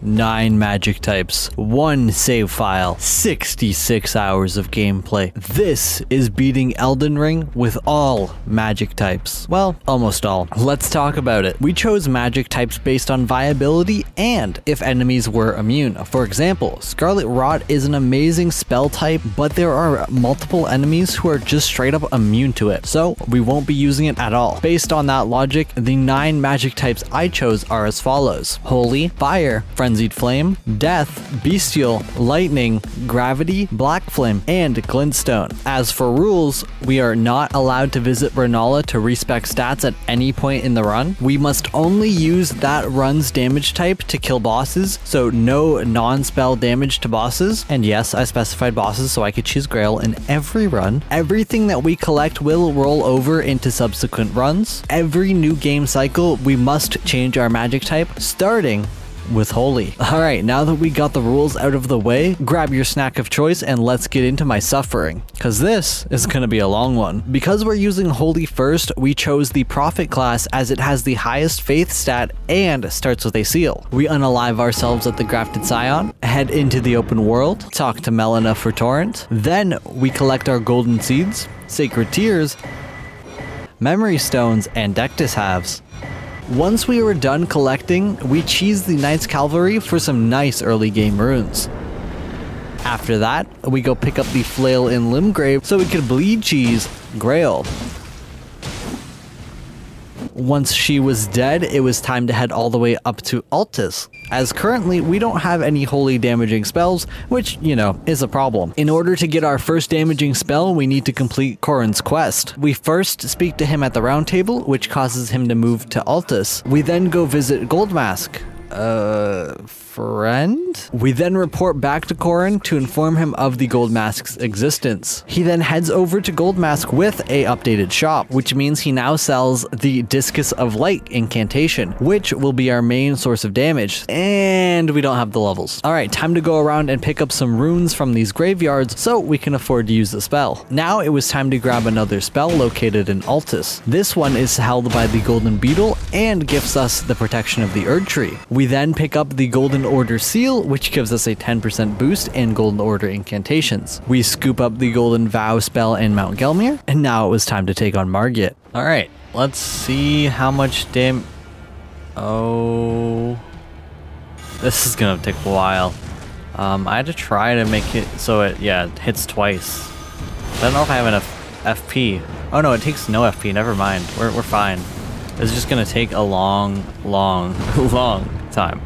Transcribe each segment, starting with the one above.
9 magic types, 1 save file, 66 hours of gameplay. This is beating Elden Ring with all magic types. Well, almost all. Let's talk about it. We chose magic types based on viability and if enemies were immune. For example, Scarlet Rot is an amazing spell type, but there are multiple enemies who are just straight up immune to it, so we won't be using it at all. Based on that logic, the 9 magic types I chose are as follows: Holy, Fire, Frenzied Flame, Death, Bestial, Lightning, Gravity, Black Flame, and Glintstone. As for rules, we are not allowed to visit Rennala to respec stats at any point in the run. We must only use that run's damage type to kill bosses, so no non-spell damage to bosses. And yes, I specified bosses so I could choose Grail in every run. Everything that we collect will roll over into subsequent runs. Every new game cycle, we must change our magic type, starting with Holy. Alright, now that we got the rules out of the way, grab your snack of choice and let's get into my suffering, because this is going to be a long one. Because we're using Holy first, we chose the Prophet class as it has the highest faith stat and starts with a seal. We unalive ourselves at the Grafted Scion, head into the open world, talk to Melina for Torrent, then we collect our golden seeds, sacred tears, memory stones, and Dectus halves. Once we were done collecting, we cheesed the Knights Cavalry for some nice early game runes. After that, we go pick up the Flail in Limgrave so we could bleed cheese Grail. Once she was dead, it was time to head all the way up to Altus, as currently we don't have any holy damaging spells, which, you know, is a problem. In order to get our first damaging spell, we need to complete Corrin's quest. We first speak to him at the round table, which causes him to move to Altus. We then go visit Goldmask. Friend? We then report back to Corrin to inform him of the Goldmask's existence. He then heads over to Goldmask with a updated shop, which means he now sells the Discus of Light incantation, which will be our main source of damage, and we don't have the levels. Alright, time to go around and pick up some runes from these graveyards so we can afford to use the spell. Now it was time to grab another spell located in Altus. This one is held by the Golden Beetle and gives us the protection of the Erd Tree. We then pick up the Golden Order Seal, which gives us a 10% boost in Golden Order incantations. We scoop up the Golden Vow spell in Mount Gelmir, and now it was time to take on Margit. Alright, let's see how much Oh, this is gonna take a while. I had to try to make it so it hits twice. I don't know if I have enough FP. Oh no, it takes no FP, never mind. We're fine. It's just gonna take a long time.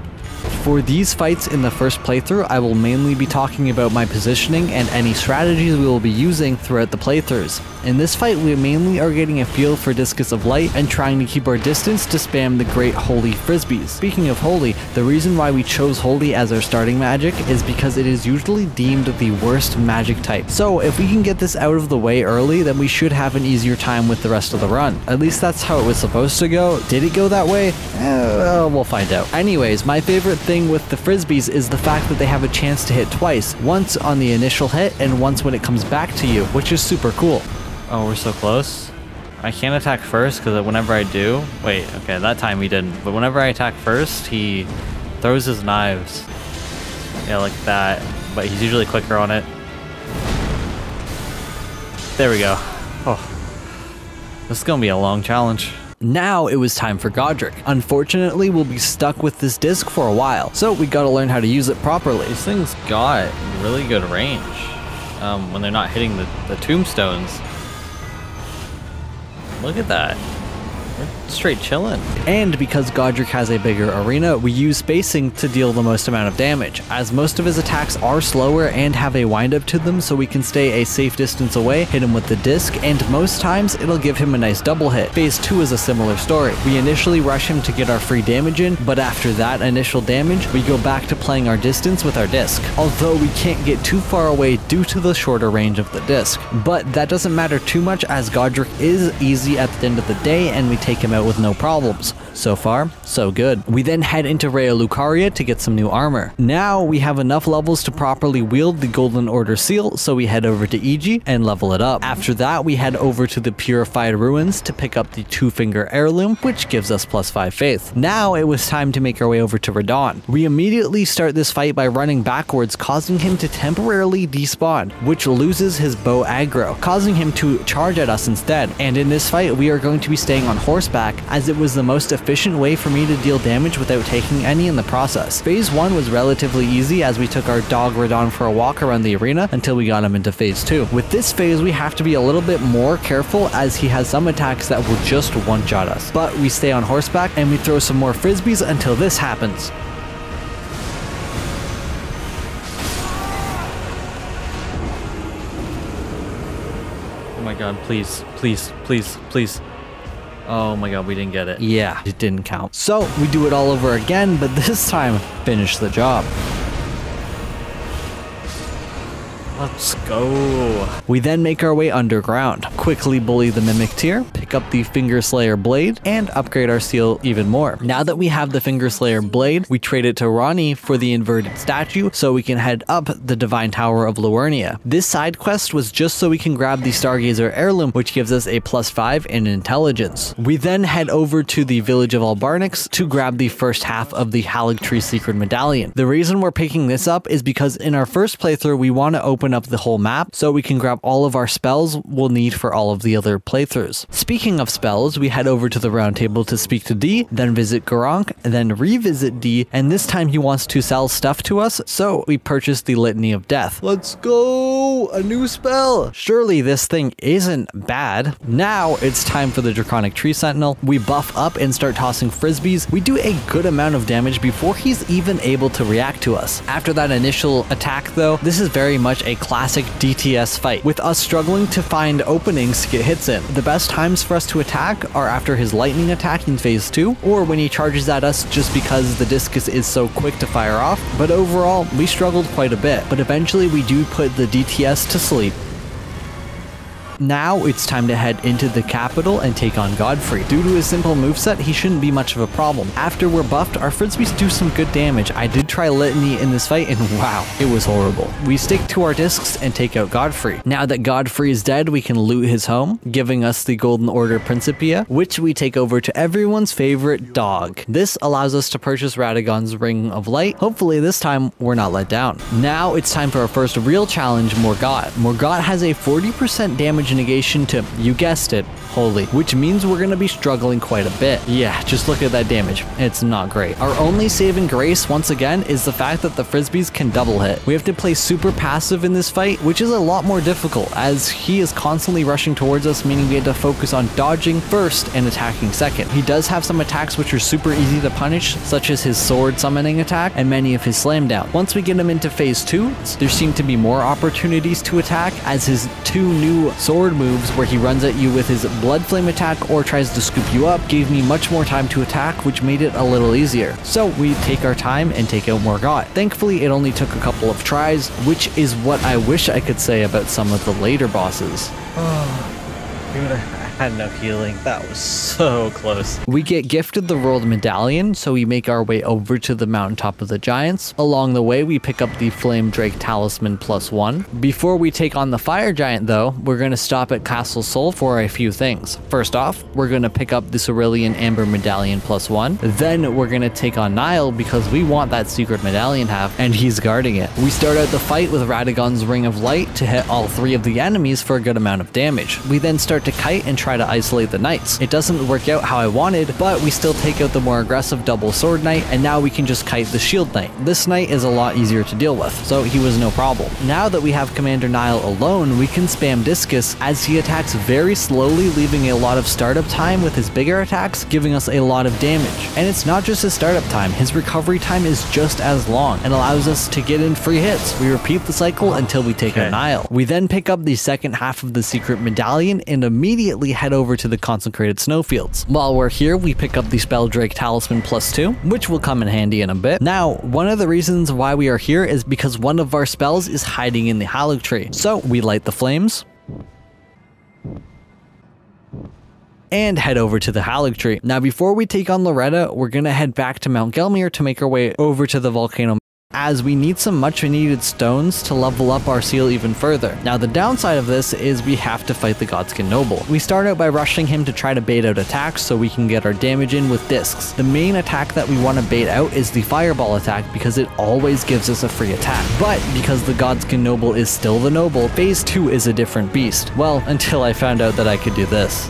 For these fights in the first playthrough, I will mainly be talking about my positioning and any strategies we will be using throughout the playthroughs. In this fight, we mainly are getting a feel for Discus of Light and trying to keep our distance to spam the great Holy Frisbees. Speaking of Holy, the reason why we chose Holy as our starting magic is because it is usually deemed the worst magic type. So if we can get this out of the way early, then we should have an easier time with the rest of the run. At least that's how it was supposed to go. Did it go that way? We'll find out. Anyways, my favorite thing with the Frisbees is the fact that they have a chance to hit twice, once on the initial hit and once when it comes back to you, which is super cool. Oh, we're so close. I can't attack first because whenever I do... Wait, okay, that time he didn't. But whenever I attack first, he throws his knives. Yeah, like that. But he's usually quicker on it. There we go. Oh, this is going to be a long challenge. Now it was time for Godric. Unfortunately, we'll be stuck with this disc for a while, so we gotta learn how to use it properly. These things got really good range when they're not hitting the tombstones. Look at that. We're straight chilling. And because Godric has a bigger arena, we use spacing to deal the most amount of damage, as most of his attacks are slower and have a windup to them, so we can stay a safe distance away, hit him with the disc, and most times it'll give him a nice double hit. Phase 2 is a similar story. We initially rush him to get our free damage in, but after that initial damage, we go back to playing our distance with our disc, although we can't get too far away due to the shorter range of the disc. But that doesn't matter too much, as Godric is easy at the end of the day, and we take him out with no problems. So far, so good. We then head into Raya Lucaria to get some new armor. Now we have enough levels to properly wield the Golden Order seal, so we head over to Iji and level it up. After that, we head over to the Purified Ruins to pick up the Two-Finger Heirloom, which gives us +5 faith. Now it was time to make our way over to Radahn. We immediately start this fight by running backwards, causing him to temporarily despawn, which loses his bow aggro, causing him to charge at us instead. And in this fight, we are going to be staying on horseback, as it was the most efficient way for me to deal damage without taking any in the process. Phase 1 was relatively easy, as we took our dog Radahn for a walk around the arena until we got him into phase 2. With this phase, we have to be a little bit more careful, as he has some attacks that will just one-shot us. But we stay on horseback and we throw some more frisbees until this happens. Oh my god, please, please, please, please. Oh my god, we didn't get it. Yeah, it didn't count. So we do it all over again, but this time, finish the job. Let's go. We then make our way underground, quickly bully the Mimic Tier, pick up the Finger Slayer Blade, and upgrade our seal even more. Now that we have the Finger Slayer Blade, we trade it to Ranni for the inverted statue so we can head up the Divine Tower of Liurnia. This side quest was just so we can grab the Stargazer Heirloom, which gives us a +5 in intelligence. We then head over to the village of Albarnix to grab the first half of the Haligtree Secret Medallion. The reason we're picking this up is because in our first playthrough, we want to open up the whole map so we can grab all of our spells we'll need for all of the other playthroughs. Speaking of spells, we head over to the round table to speak to D, then visit Gurranq, then revisit D, and this time he wants to sell stuff to us, so we purchase the Litany of Death. Let's go! A new spell! Surely this thing isn't bad. Now it's time for the Draconic Tree Sentinel. We buff up and start tossing frisbees. We do a good amount of damage before he's even able to react to us. After that initial attack though, this is very much a classic DTS fight, with us struggling to find openings to get hits in. The best times for us to attack are after his lightning attack in phase 2, or when he charges at us just because the discus is so quick to fire off, but overall, we struggled quite a bit, but eventually we do put the DTS to sleep. Now it's time to head into the capital and take on Godfrey. Due to his simple moveset, he shouldn't be much of a problem. After we're buffed, our frisbees do some good damage. I did try Litany in this fight and wow, it was horrible. We stick to our discs and take out Godfrey. Now that Godfrey is dead, we can loot his home, giving us the Golden Order Principia, which we take over to everyone's favorite dog. This allows us to purchase Radagon's Ring of Light. Hopefully this time we're not let down. Now it's time for our first real challenge, Morgott. Morgott has a 40% damage negation to, you guessed it, Holy, which means we're gonna be struggling quite a bit. Yeah, just look at that damage. It's not great. Our only saving grace, once again, is the fact that the frisbees can double hit. We have to play super passive in this fight, which is a lot more difficult, as he is constantly rushing towards us, meaning we have to focus on dodging first and attacking second. He does have some attacks which are super easy to punish, such as his sword summoning attack and many of his slam down. Once we get him into phase 2, there seem to be more opportunities to attack, as his 2 new sword moves where he runs at you with his blood flame attack or tries to scoop you up gave me much more time to attack, which made it a little easier. So we take our time and take out Morgott. Thankfully, it only took a couple of tries, which is what I wish I could say about some of the later bosses. Oh, dude, I had no healing. That was so close. We get gifted the World Medallion, so we make our way over to the mountaintop of the giants. Along the way, we pick up the Flame Drake Talisman +1. Before we take on the Fire Giant, though, we're going to stop at Castle Sol for a few things. First off, we're going to pick up the Cerulean Amber Medallion +1. Then we're going to take on Niall because we want that secret medallion half, and he's guarding it. We start out the fight with Radagon's Ring of Light to hit all 3 of the enemies for a good amount of damage. We then start to kite and try to isolate the knights. It doesn't work out how I wanted, but we still take out the more aggressive double sword knight, and now we can just kite the shield knight. This knight is a lot easier to deal with, so he was no problem. Now that we have Commander Niall alone, we can spam Discus as he attacks very slowly, leaving a lot of startup time with his bigger attacks, giving us a lot of damage. And it's not just his startup time, his recovery time is just as long and allows us to get in free hits. We repeat the cycle until we take out Niall. We then pick up the second half of the secret medallion and immediately head over to the consecrated snowfields. While we're here, we pick up the Spell Drake Talisman +2, which will come in handy in a bit. Now, one of the reasons why we are here is because one of our spells is hiding in the Haligtree. So we light the flames. and head over to the Haligtree. Now, before we take on Loretta, we're gonna head back to Mount Gelmir to make our way over to the volcano, as we need some much needed stones to level up our seal even further. Now, the downside of this is we have to fight the Godskin Noble. We start out by rushing him to try to bait out attacks so we can get our damage in with discs. The main attack that we want to bait out is the Fireball attack because it always gives us a free attack. But because the Godskin Noble is still the Noble, phase 2 is a different beast. Well, until I found out that I could do this.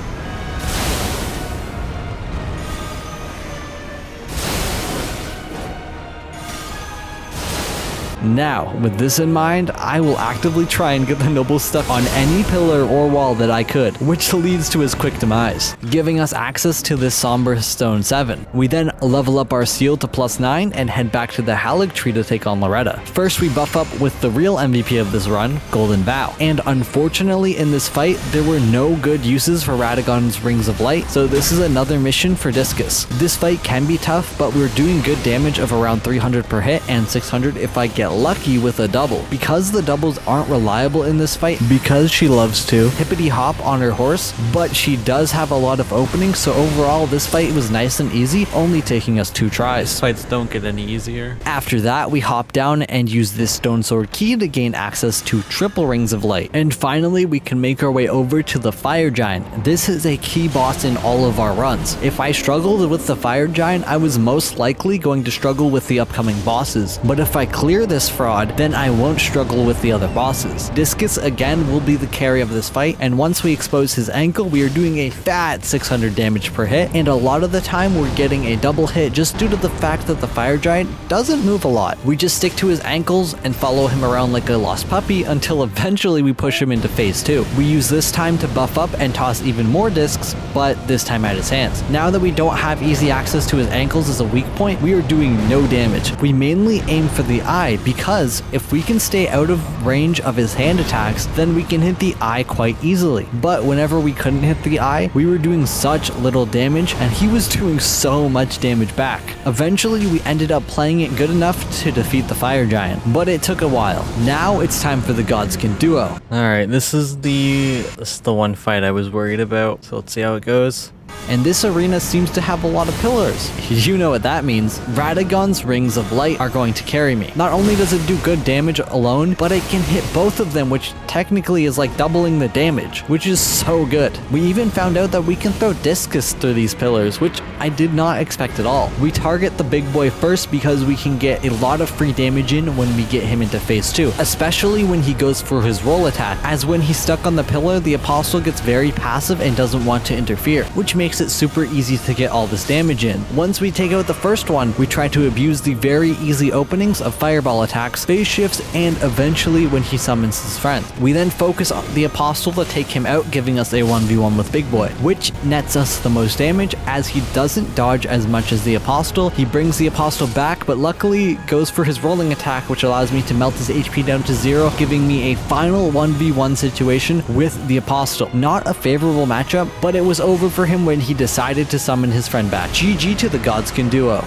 Now, with this in mind, I will actively try and get the Noble stuck on any pillar or wall that I could, which leads to his quick demise, giving us access to this Somber Stone 7. We then level up our seal to +9 and head back to the Haligtree to take on Loretta. First, we buff up with the real MVP of this run, Golden Vow. And unfortunately in this fight, there were no good uses for Radagon's Rings of Light, so this is another mission for Discus. This fight can be tough, but we're doing good damage of around 300 per hit and 600 if I get lucky with a double. Because the doubles aren't reliable in this fight, because she loves to hippity hop on her horse, but she does have a lot of openings, so overall this fight was nice and easy, only taking us 2 tries. Fights don't get any easier. After that, we hop down and use this Stone Sword key to gain access to triple Rings of Light. And finally, we can make our way over to the Fire Giant. This is a key boss in all of our runs. If I struggled with the Fire Giant, I was most likely going to struggle with the upcoming bosses. But if I clear this fraud, then I won't struggle with the other bosses. Discus again will be the carry of this fight, and once we expose his ankle, we are doing a fat 600 damage per hit, and a lot of the time we're getting a double hit just due to the fact that the Fire Giant doesn't move a lot. We just stick to his ankles and follow him around like a lost puppy until eventually we push him into phase 2. We use this time to buff up and toss even more discs, but this time at his hands. Now that we don't have easy access to his ankles as a weak point, we are doing no damage. We mainly aim for the eye because if we can stay out of range of his hand attacks, then we can hit the eye quite easily. But whenever we couldn't hit the eye, we were doing such little damage and he was doing so much damage back. Eventually, we ended up playing it good enough to defeat the Fire Giant, but it took a while. Now it's time for the Godskin Duo. Alright, this is the one fight I was worried about, so let's see how it goes. And this arena seems to have a lot of pillars. You know what that means. Radagon's Rings of Light are going to carry me. Not only does it do good damage alone, but it can hit both of them, which technically is like doubling the damage, which is so good. We even found out that we can throw discus through these pillars, which I did not expect at all. We target the big boy first because we can get a lot of free damage in when we get him into phase 2, especially when he goes for his roll attack, as when he's stuck on the pillar, the Apostle gets very passive and doesn't want to interfere, which makes it super easy to get all this damage in. Once we take out the first one, we try to abuse the very easy openings of fireball attacks, phase shifts, and eventually when he summons his friend. We then focus on the Apostle to take him out, giving us a 1v1 with Big Boy, which nets us the most damage as he doesn't dodge as much as the Apostle. He brings the Apostle back, but luckily goes for his rolling attack, which allows me to melt his HP down to 0, giving me a final 1v1 situation with the Apostle. Not a favorable matchup, but it was over for him when he decided to summon his friend back. GG to the Godskin Duo.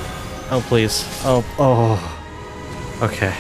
Oh, please. Oh. Okay.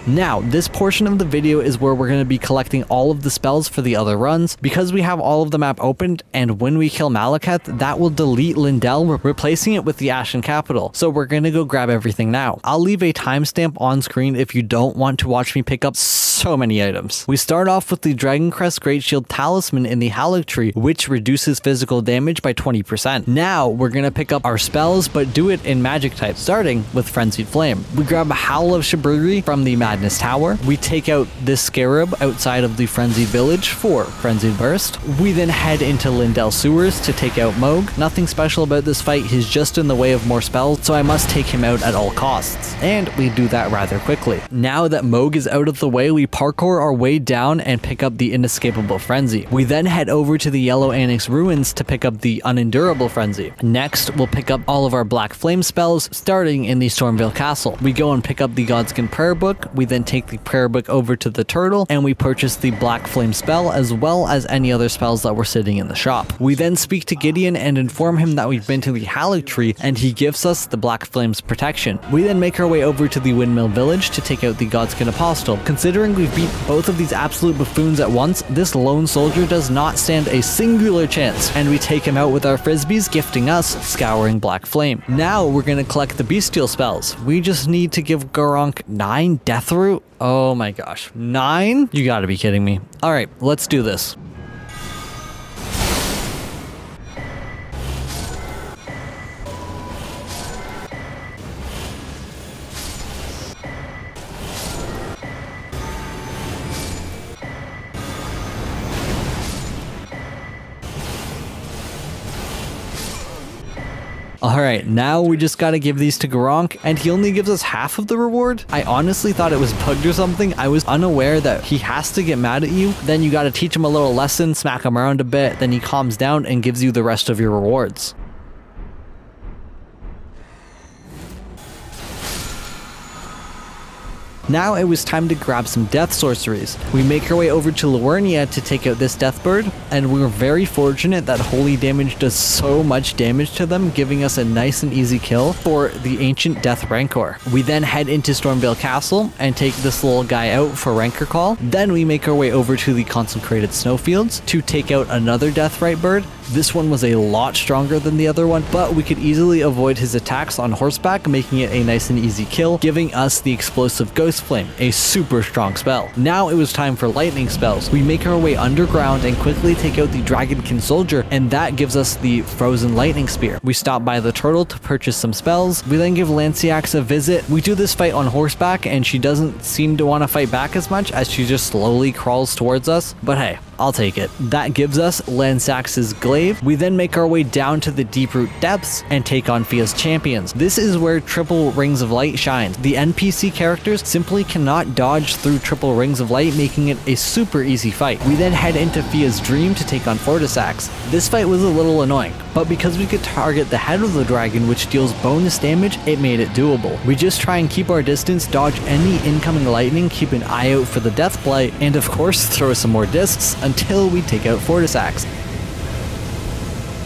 Now, this portion of the video is where we're going to be collecting all of the spells for the other runs. Because we have all of the map opened, and when we kill Malekith, that will delete Lindell, replacing it with the Ashen Capital. So we're going to go grab everything now. I'll leave a timestamp on screen if you don't want to watch me pick up so many items. We start off with the Dragon Crest Great Shield Talisman in the Haligtree, which reduces physical damage by 20%. Now, we're going to pick up our spells, but do it in magic type, starting with Frenzied Flame. We grab a Howl of Shibriri from the Madness Tower. We take out this Scarab outside of the Frenzied Village for Frenzied Burst. We then head into Lindell Sewers to take out Mohg. Nothing special about this fight, he's just in the way of more spells, so I must take him out at all costs. And we do that rather quickly. Now that Mohg is out of the way, we parkour our way down and pick up the Inescapable Frenzy. We then head over to the Yellow Annex Ruins to pick up the Unendurable Frenzy. Next, we'll pick up all of our Black Flame spells, starting in the Stormveil Castle. We go and pick up the Godskin Prayer Book. We then take the prayer book over to the turtle, and we purchase the Black Flame spell as well as any other spells that were sitting in the shop. We then speak to Gideon and inform him that we've been to the Haligtree, and he gives us the Black Flame's protection. We then make our way over to the Windmill Village to take out the Godskin Apostle. Considering we've beat both of these absolute buffoons at once, this lone soldier does not stand a singular chance, and we take him out with our frisbees, gifting us Scouring Black Flame. Now we're gonna collect the bestial spells. We just need to give Gurranq 9 Death Root. Oh my gosh, 9? You gotta be kidding me. All right, let's do this. Alright, now we just gotta give these to Gurranq, and he only gives us half of the reward? I honestly thought it was bugged or something. I was unaware that he has to get mad at you, then you gotta teach him a little lesson, smack him around a bit, then he calms down and gives you the rest of your rewards. Now it was time to grab some death sorceries. We make our way over to Liurnia to take out this death bird, and we were very fortunate that holy damage does so much damage to them, giving us a nice and easy kill for the ancient death rancor. We then head into Stormveil Castle and take this little guy out for Rancor Call. Then we make our way over to the consecrated snowfields to take out another deathrite bird. This one was a lot stronger than the other one, but we could easily avoid his attacks on horseback, making it a nice and easy kill, giving us the explosive Ghost Flame, a super strong spell. Now it was time for lightning spells. We make our way underground and quickly take out the Dragonkin soldier, and that gives us the Frozen Lightning Spear. We stop by the turtle to purchase some spells. We then give Lansseax a visit. We do this fight on horseback, and she doesn't seem to want to fight back as much as she just slowly crawls towards us, but hey, I'll take it. That gives us Lansseax's Glaive. We then make our way down to the Deeproot Depths and take on Fia's champions. This is where Triple Rings of Light shines. The NPC characters simply cannot dodge through Triple Rings of Light, making it a super easy fight. We then head into Fia's Dream to take on Fortissax. This fight was a little annoying, but because we could target the head of the dragon, which deals bonus damage, it made it doable. We just try and keep our distance, dodge any incoming lightning, keep an eye out for the Death Blight, and of course throw some more discs until we take out Fortissax.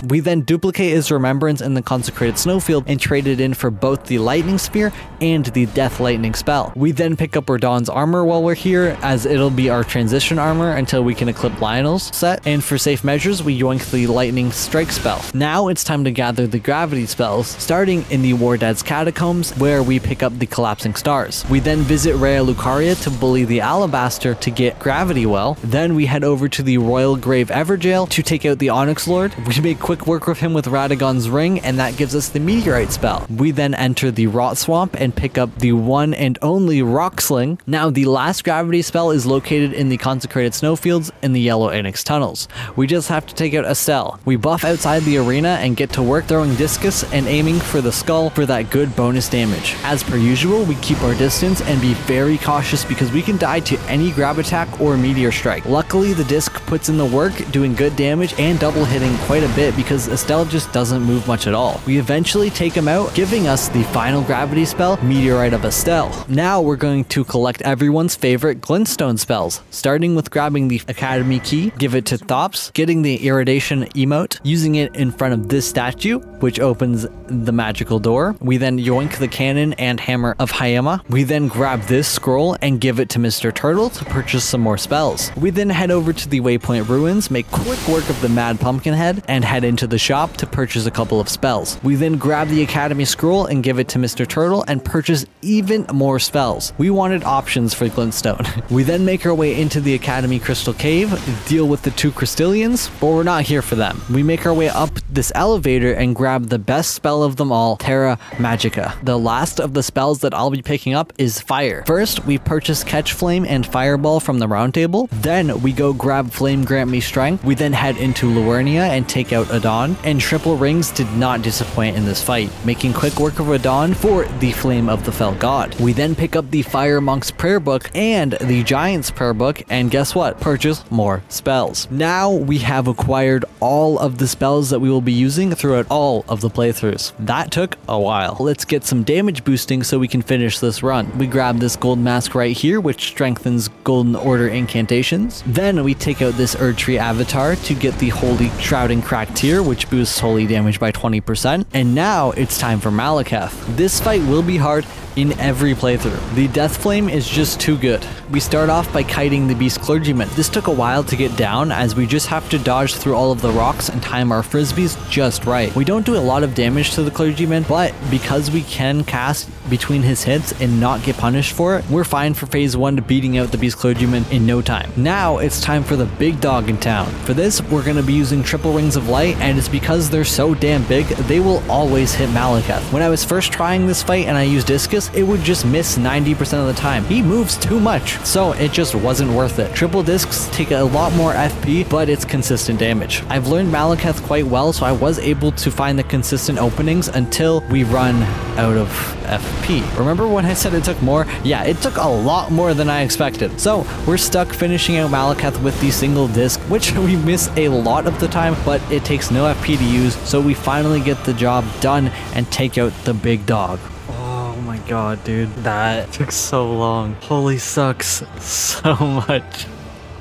We then duplicate his remembrance in the consecrated snowfield and trade it in for both the lightning spear and the death lightning spell. We then pick up Radahn's armor while we're here, as it'll be our transition armor until we can equip Lionel's set, and for safe measures we yoink the lightning strike spell. Now it's time to gather the gravity spells, starting in the Wardad's catacombs, where we pick up the collapsing stars. We then visit Raya Lucaria to bully the alabaster to get gravity well. Then we head over to the Royal Grave Evergaol to take out the Onyx Lord. We make quick work with him with Radagon's ring, and that gives us the meteorite spell. We then enter the Rot Swamp and pick up the one and only Rock Sling. Now the last gravity spell is located in the consecrated snowfields in the Yellow Anix tunnels. We just have to take out Estelle. We buff outside the arena and get to work throwing discus and aiming for the skull for that good bonus damage. As per usual, we keep our distance and be very cautious because we can die to any grab attack or meteor strike. Luckily, the disc puts in the work, doing good damage and double hitting quite a bit because Estelle just doesn't move much at all. We eventually take him out, giving us the final gravity spell, Meteorite of Estelle. Now we're going to collect everyone's favorite glintstone spells, starting with grabbing the Academy key, give it to Thops, getting the Irradiation emote, using it in front of this statue, which opens the magical door. We then yoink the cannon and hammer of Haema. We then grab this scroll and give it to Mr. Turtle to purchase some more spells. We then head over to the Waypoint Ruins, make quick work of the Mad Pumpkinhead, and head into the shop to purchase a couple of spells. We then grab the Academy scroll and give it to Mr. Turtle and purchase even more spells. We wanted options for Glintstone. We then make our way into the Academy Crystal Cave, deal with the two Crystallians, but we're not here for them. We make our way up this elevator and grab the best spell of them all, Terra Magica. The last of the spells that I'll be picking up is Fire. First, we purchase Catch Flame and Fireball from the round table. Then we go grab Flame Grant Me Strength. We then head into Liurnia and take out Adon, and Triple Rings did not disappoint in this fight, making quick work of Adon for the Flame of the Fell God. We then pick up the Fire Monk's Prayer Book and the Giant's Prayer Book, and guess what? Purchase more spells. Now we have acquired all of the spells that we will be using throughout all of the playthroughs. That took a while. Let's get some damage boosting so we can finish this run. We grab this gold mask right here, which strengthens Golden Order incantations. Then we take out this Erdtree avatar to get the Holy Shrouding Cracked Tear, which boosts holy damage by 20%. And now it's time for Maliketh. This fight will be hard, in every playthrough. The Death Flame is just too good. We start off by kiting the Beast Clergyman. This took a while to get down as we just have to dodge through all of the rocks and time our frisbees just right. We don't do a lot of damage to the Clergyman, but because we can cast between his hits and not get punished for it, we're fine for phase 1 to beating out the Beast Clergyman in no time. Now it's time for the big dog in town. For this, we're going to be using triple rings of light, and it's because they're so damn big, they will always hit Malekith. When I was first trying this fight and I used Discus, it would just miss 90% of the time. He moves too much, so it just wasn't worth it. Triple discs take a lot more FP, but it's consistent damage. I've learned Malekith quite well, so I was able to find the consistent openings until we run out of FP. Remember when I said it took more? Yeah, it took a lot more than I expected. So we're stuck finishing out Malekith with the single disc, which we miss a lot of the time, but it takes no FP to use, so we finally get the job done and take out the big dog. Oh my god, dude. That took so long. Holy sucks so much.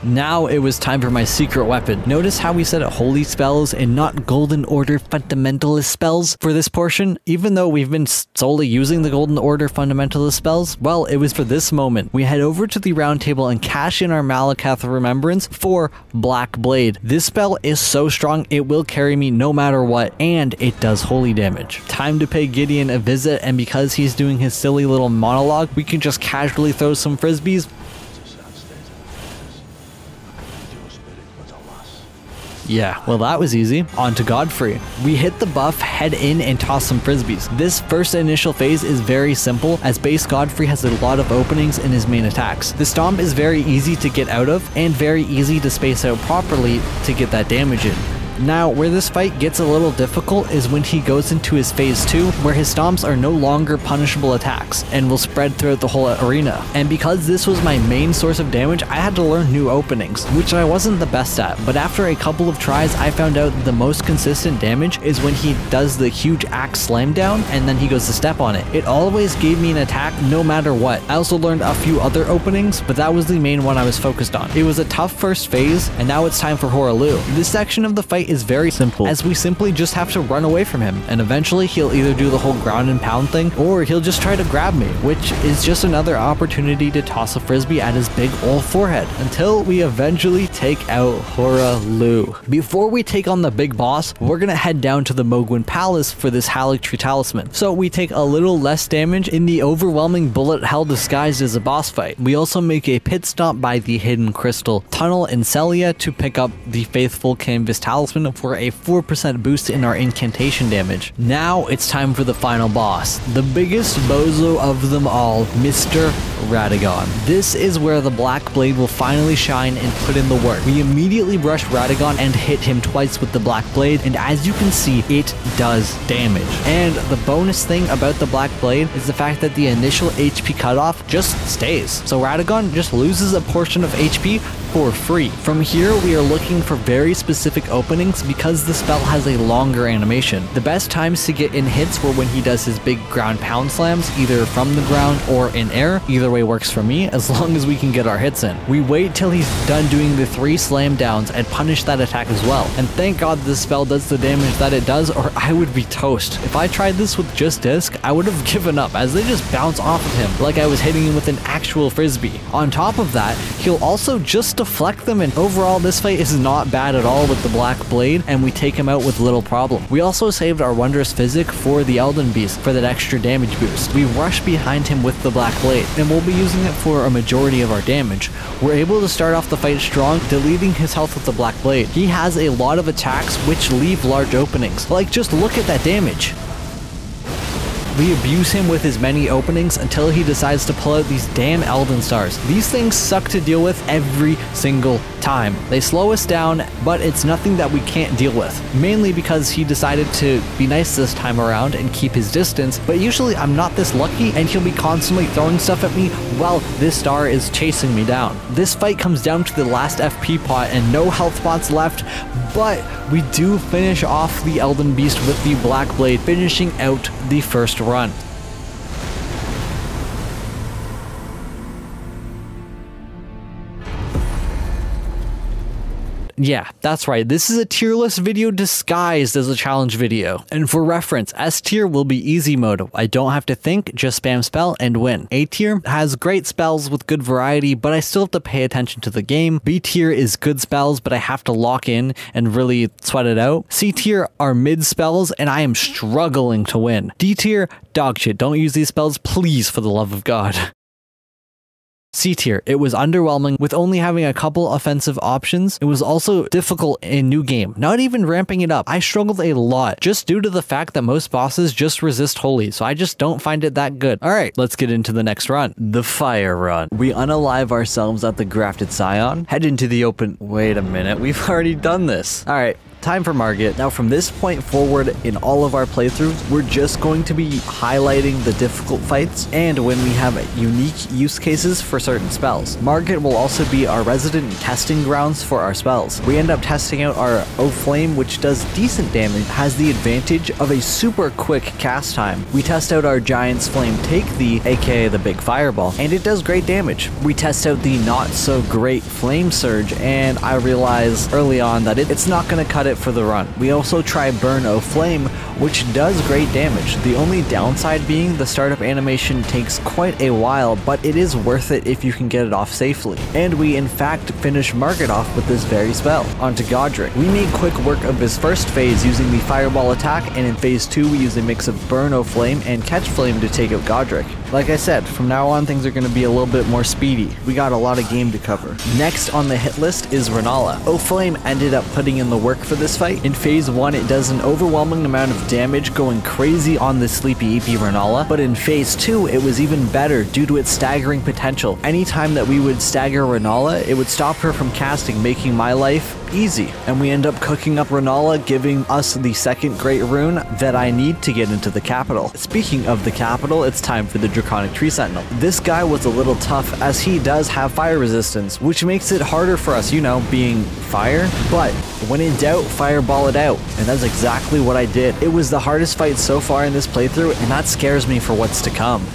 Now it was time for my secret weapon. Notice how we said holy spells and not Golden Order fundamentalist spells for this portion? Even though we've been solely using the Golden Order fundamentalist spells? Well, it was for this moment. We head over to the round table and cash in our Malekith Remembrance for Black Blade. This spell is so strong, it will carry me no matter what, and it does holy damage. Time to pay Gideon a visit, and because he's doing his silly little monologue, we can just casually throw some frisbees. Yeah, well that was easy. On to Godfrey. We hit the buff, head in, and toss some frisbees. This first initial phase is very simple, as base Godfrey has a lot of openings in his main attacks. The stomp is very easy to get out of, and very easy to space out properly to get that damage in. Now, where this fight gets a little difficult is when he goes into his phase 2, where his stomps are no longer punishable attacks and will spread throughout the whole arena. And because this was my main source of damage, I had to learn new openings, which I wasn't the best at, but after a couple of tries, I found out the most consistent damage is when he does the huge axe slam down and then he goes to step on it. It always gave me an attack no matter what. I also learned a few other openings, but that was the main one I was focused on. It was a tough first phase, and now it's time for Hoarah This section of the fight is very simple, as we simply just have to run away from him, and eventually he'll either do the whole ground and pound thing, or he'll just try to grab me, which is just another opportunity to toss a frisbee at his big old forehead, until we eventually take out Hoarah. Before we take on the big boss, we're gonna head down to the Mohgwyn Palace for this Haligtree Talisman, so we take a little less damage in the overwhelming bullet hell disguised as a boss fight. We also make a pit stop by the Hidden Crystal Tunnel in Sellia to pick up the Faithful Canvas Talisman for a 4% boost in our incantation damage. Now it's time for the final boss, the biggest bozo of them all, Mr. Radagon. This is where the Black Blade will finally shine and put in the work. We immediately brush Radagon and hit him twice with the Black Blade, and as you can see, it does damage. And the bonus thing about the Black Blade is the fact that the initial HP cutoff just stays. So Radagon just loses a portion of HP for free. From here, we are looking for very specific openings because the spell has a longer animation. The best times to get in hits were when he does his big ground pound slams, either from the ground or in air. Either way works for me, as long as we can get our hits in. We wait till he's done doing the 3 slam downs and punish that attack as well. And thank God this spell does the damage that it does, or I would be toast. If I tried this with just disc, I would have given up, as they just bounce off of him like I was hitting him with an actual frisbee. On top of that, he'll also just deflect them, and overall this fight is not bad at all with the Black Blade, and we take him out with little problem. We also saved our Wondrous Physic for the Elden Beast for that extra damage boost. We rush behind him with the Black Blade, and we'll be using it for a majority of our damage. We're able to start off the fight strong, deleting his health with the Black Blade. He has a lot of attacks which leave large openings. Like, just look at that damage. We abuse him with his many openings until he decides to pull out these damn Elden Stars. These things suck to deal with every single time. They slow us down, but it's nothing that we can't deal with. Mainly because he decided to be nice this time around and keep his distance, but usually I'm not this lucky and he'll be constantly throwing stuff at me while this star is chasing me down. This fight comes down to the last FP pot and no health pots left, but we do finish off the Elden Beast with the Black Blade, finishing out the first run. Yeah, that's right. This is a tier list video disguised as a challenge video. And for reference, S tier will be easy mode. I don't have to think, just spam spell and win. A tier has great spells with good variety, but I still have to pay attention to the game. B tier is good spells, but I have to lock in and really sweat it out. C tier are mid spells, and I am struggling to win. D tier, dog shit. Don't use these spells, please, for the love of God. C tier, it was underwhelming with only having a couple offensive options. It was also difficult in new game, not even ramping it up. I struggled a lot just due to the fact that most bosses just resist holy, so I just don't find it that good. All right, let's get into the next run. The fire run. We unalive ourselves at the Grafted Scion, head into the open. Wait a minute, we've already done this. All right. Time for Margit. Now from this point forward in all of our playthroughs, we're just going to be highlighting the difficult fights and when we have unique use cases for certain spells. Margit will also be our resident testing grounds for our spells. We end up testing out our O Flame, which does decent damage, has the advantage of a super quick cast time. We test out our Giant's Flame Take Thee, aka the big fireball, and it does great damage. We test out the not so great Flame Surge, and I realize early on that it's not going to cut it for the run. We also try Burn O Flame, which does great damage. The only downside being the startup animation takes quite a while, but it is worth it if you can get it off safely. And we in fact finish Margit off with this very spell. Onto Godric. We made quick work of his first phase using the fireball attack, and in phase 2 we use a mix of Burn O Flame and Catch Flame to take out Godric. Like I said, from now on things are going to be a little bit more speedy. We got a lot of game to cover. Next on the hit list is Renala. O Flame ended up putting in the work for this fight. In phase 1 it does an overwhelming amount of damage, going crazy on the sleepy EP Renala, but in phase 2 it was even better due to its staggering potential. Anytime that we would stagger Renala, it would stop her from casting, making my life easy. And we end up cooking up Renala, giving us the second great rune that I need to get into the capital. Speaking of the capital, it's time for the Draconic Tree Sentinel. This guy was a little tough as he does have fire resistance, which makes it harder for us, you know, being fire. But when in doubt, fireball it out. And that's exactly what I did. It was the hardest fight so far in this playthrough, and that scares me for what's to come.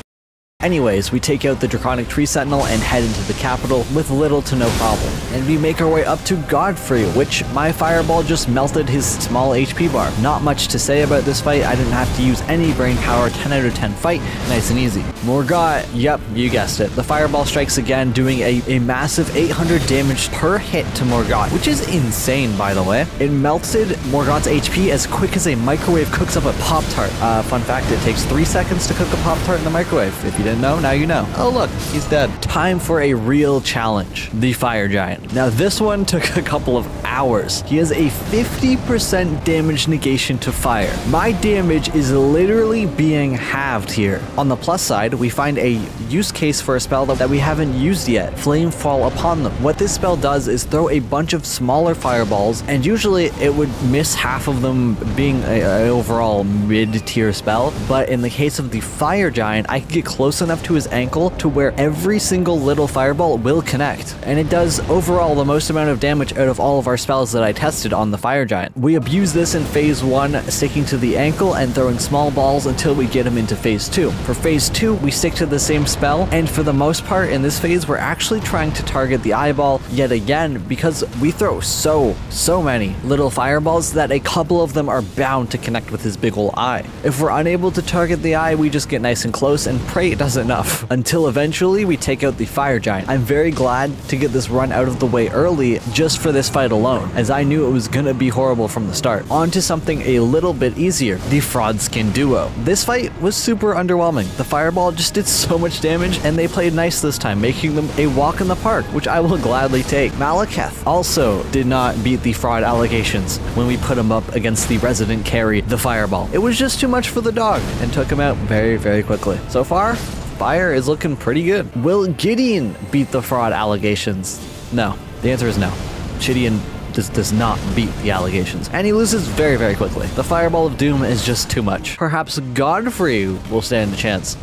Anyways, we take out the Draconic Tree Sentinel and head into the capital with little to no problem. And we make our way up to Godfrey, which my fireball just melted his small HP bar. Not much to say about this fight. I didn't have to use any brain power. 10 out of 10 fight, nice and easy. Morgott, yep, you guessed it. The fireball strikes again, doing a massive 800 damage per hit to Morgott, which is insane, by the way. It melted Morgott's HP as quick as a microwave cooks up a Pop-Tart. Fun fact, it takes 3 seconds to cook a Pop-Tart in the microwave. If you didn't know, now you know. Oh look, he's dead. Time for a real challenge, the Fire Giant. Now this one took a couple of hours. He has a 50% damage negation to fire. My damage is literally being halved here. On the plus side, we find a use case for a spell that we haven't used yet, Flame Fall Upon Them. What this spell does is throw a bunch of smaller fireballs, and usually it would miss half of them, being an overall mid-tier spell, but in the case of the Fire Giant, I can get close enough to his ankle to where every single little fireball will connect, and it does overall the most amount of damage out of all of our spells that I tested on the Fire Giant. We abuse this in phase 1, sticking to the ankle and throwing small balls until we get him into phase 2. For phase 2, we stick to the same spell, and for the most part in this phase, we're actually trying to target the eyeball yet again, because we throw so many little fireballs that a couple of them are bound to connect with his big ol' eye. If we're unable to target the eye, we just get nice and close and pray it does enough, until eventually we take out the Fire Giant. I'm very glad to get this run out of the way early just for this fight alone, as I knew it was gonna be horrible from the start. On to something a little bit easier, the Fraudskin Duo. This fight was super underwhelming. The fireball just did so much damage, and they played nice this time, making them a walk in the park, which I will gladly take. Malekith also did not beat the fraud allegations when we put him up against the resident carry, the Fireball. It was just too much for the dog, and took him out very quickly. So far, Fire is looking pretty good. Will Gideon beat the fraud allegations? No. The answer is no. Gideon does not beat the allegations, and he loses very quickly. The Fireball of Doom is just too much. Perhaps Godfrey will stand a chance.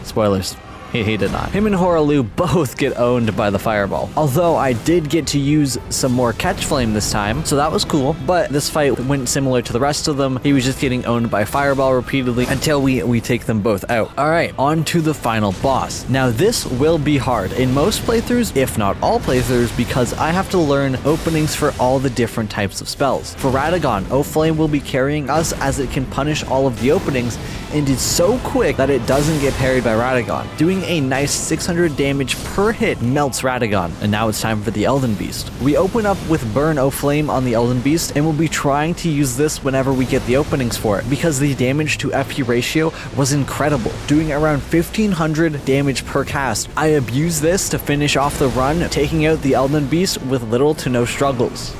Spoilers. He did not. Him and Hoaraloo both get owned by the fireball. Although I did get to use some more catch flame this time, so that was cool. But this fight went similar to the rest of them. He was just getting owned by fireball repeatedly until we take them both out. All right, on to the final boss. Now this will be hard in most playthroughs, if not all playthroughs, because I have to learn openings for all the different types of spells. For Radagon, O-Flame will be carrying us as it can punish all of the openings and is so quick that it doesn't get parried by Radagon. Doing a nice 600 damage per hit melts Radagon. And now it's time for the Elden Beast. We open up with Burn O-Flame on the Elden Beast, and we'll be trying to use this whenever we get the openings for it, because the damage to FP ratio was incredible, doing around 1500 damage per cast. I abused this to finish off the run, taking out the Elden Beast with little to no struggles.